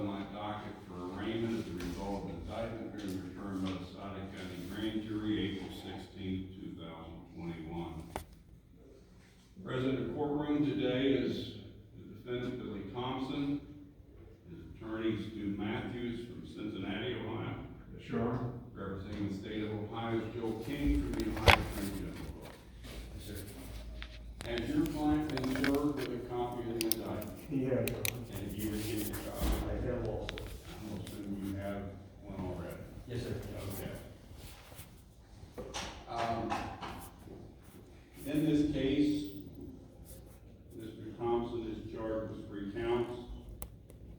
on my docket for arraignment as a result of indictment during the term of the Sauter County Grand Jury, April 16, 2021. Present in the courtroom today is the defendant, Billy Thompson, his attorney, Stu Matthews from Cincinnati, Ohio. Sure. Representing the state of Ohio is Joe King from the Ohio Attorney General Office. Yes, sir. Has your client been served with a copy of the indictment? He has, And have you received a copy? I have also. I'm assuming you have one already. Yes, sir. Okay. In this case, Mr. Thompson is charged with 3 counts.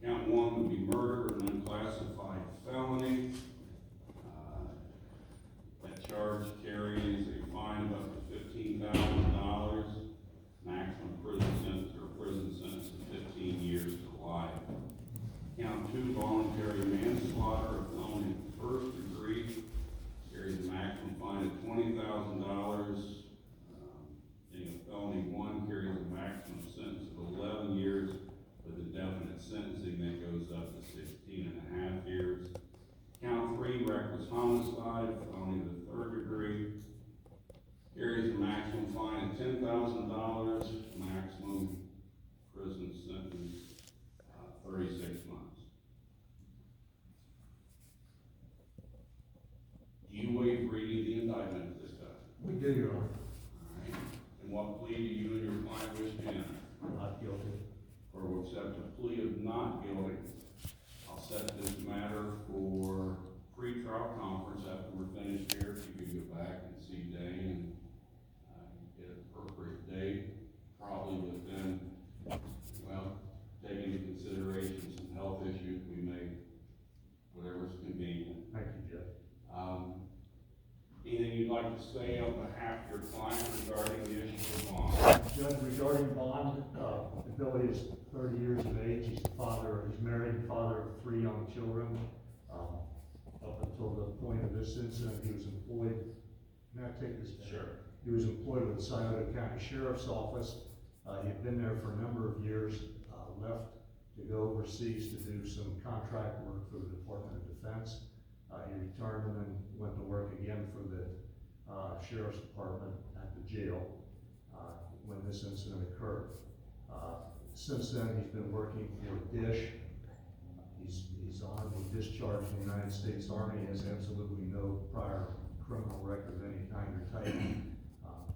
Count 1 would be murder, an unclassified felony. That charge carries a fine of up to $15,000, maximum prison sentence or prison sentence of 15 years to life. Count 2, voluntary manslaughter, a felony first degree, carries a maximum fine of $20,000. Being a felony 1 carries a maximum sentence of 11 years with indefinite sentencing that goes up to 16 and a half years. Count 3, reckless homicide, felony of the 3rd degree, carries a maximum fine of $10,000, maximum prison sentence 36 months. Do you waive reading the indictment at this time? We do, Your Honor. All right. And what plea do you and your client wish to enter? Not guilty. Or will accept a plea of not guilty? I'll set this matter for pre-trial conference after we're finished here. If you could go back and see Dane and get an appropriate date, probably within, well, taking into consideration some health issues, we may, whatever's convenient. Thank you, Judge. Anything you'd like to say on behalf of your client regarding the issue of bond? Judge, regarding bond, Billy is 30 years of age. He's married, father of 3 young children. Up until the point of this incident, he was employed. May I take this? Sure. He was employed with the Scioto County Sheriff's Office. He had been there for a number of years, left to go overseas to do some contract work for the Department of Defense. He returned and then went to work again for the Sheriff's Department at the jail when this incident occurred. Since then, he's been working for DISH. He's honorably discharged from the United States Army. He has absolutely no prior criminal record of any kind or type.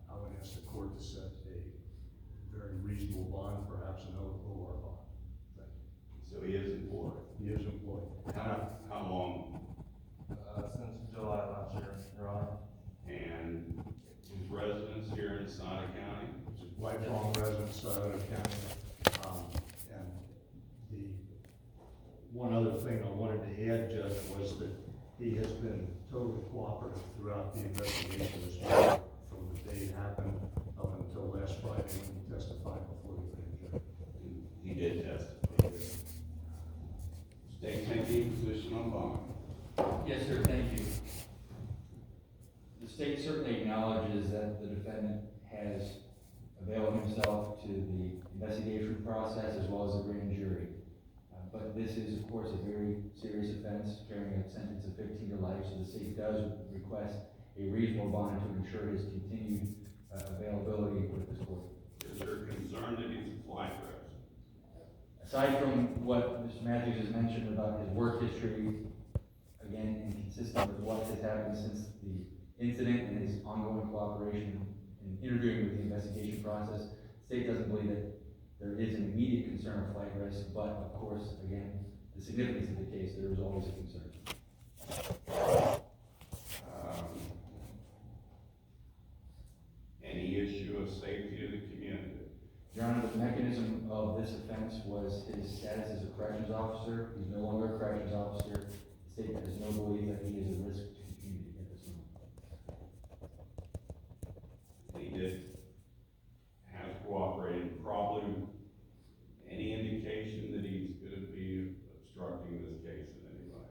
I would ask the court to set a very reasonable bond, perhaps an OR bond. Thank you. So he is employed. He is employed. How long? Since July last year, Your Honor. And his residence here in Sauter County? Lifelong resident, Scioto County. And the one other thing I wanted to add, Judge, was that he has been totally cooperative throughout the investigation as well, from the day it happened up until last Friday when he testified before the grand jury. He did testify. State taking position on bond. Yes, sir, thank you. The state certainly acknowledges that the defendant has availed himself to the investigation process as well as the grand jury. But this is, of course, a very serious offense, carrying a sentence of 15 to life, so the state does request a reasonable bond to ensure his continued availability with this court. Is there concern that he's a flight risk? Aside from what Mr. Matthews has mentioned about his work history, again, inconsistent with what has happened since the incident and his ongoing cooperation in interviewing with the investigation process, the state doesn't believe that there is an immediate concern of flight risk, but of course, again, the significance of the case, there is always a concern. Any issue of safety to the community? Your Honor, the mechanism of this offense was his status as a corrections officer. He's no longer a corrections officer. The state has no belief that he is a risk to the community at this moment. He has cooperated. Probably any indication that he's going to be obstructing this case in any way?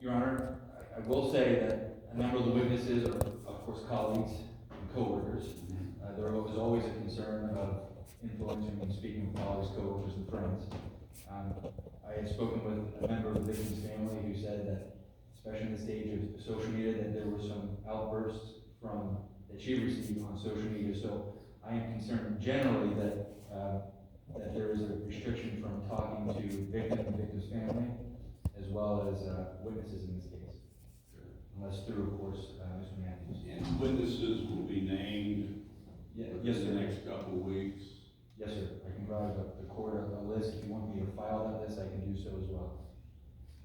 Your Honor, I will say that a number of the witnesses are, of course, colleagues and coworkers. There was always a concern of influencing and speaking with colleagues, coworkers, and friends. I had spoken with a member of the victim's family who said that, especially in this age of social media, that there were some outbursts that she received on social media. So I am concerned generally that there is a restriction from talking to victim and victim's family, as well as witnesses in this case. Unless through, of course, Mr. Matthews. And witnesses will be named Yes, in sir. the next couple of weeks. Yes, sir. I can provide the court a list. If you want me to file that list, I can do so as well.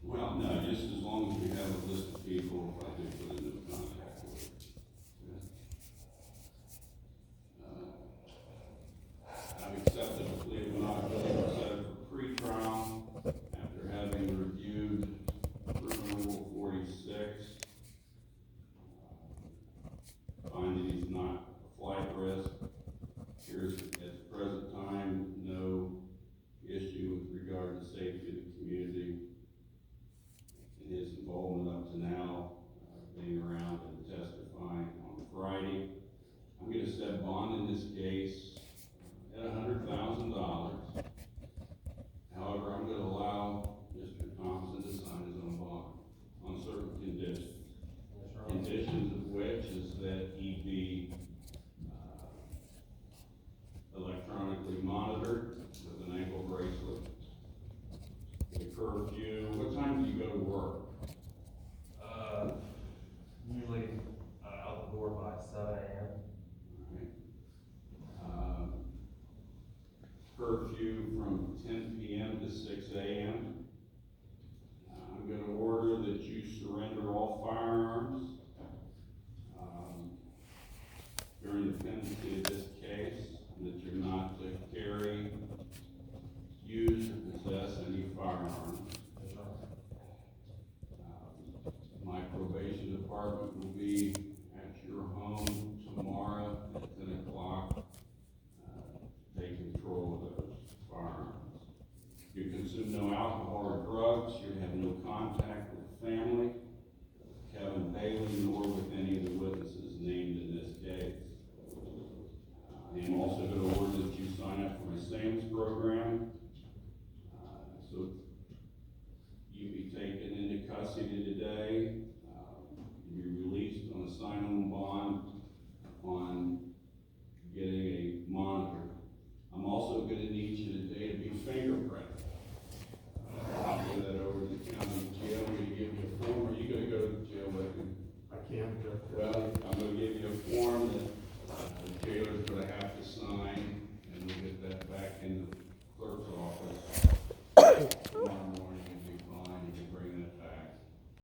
Well, no, just as long as we have a list of people, if I do put it in contact with. I've accepted a plea of not guilty set for pretrial after having reviewed criminal rule 46. Find that he's not a flight risk. There's, at the present time, no issue with regard to safety of the community. And his involvement up to now, being around and testifying on Friday. I'm gonna set bond in this case at $100,000. However, I'm gonna allow Mr. Thompson to sign his own bond on certain conditions. Conditions of which is that he be electronically monitored with an ankle bracelet, a curfew. What time do you go to work? Usually out the door by 7 a.m. Alright. Curfew from 10 p.m. to 6 a.m. I'm gonna order that you surrender all firearms. During the pendency of this case, and that you're not to carry, use, or possess any firearms. My probation department will be at your home tomorrow at 10 o'clock, to take control of those firearms. You consume no alcohol or drugs, you have no contact with family, Kevin Bailey, nor with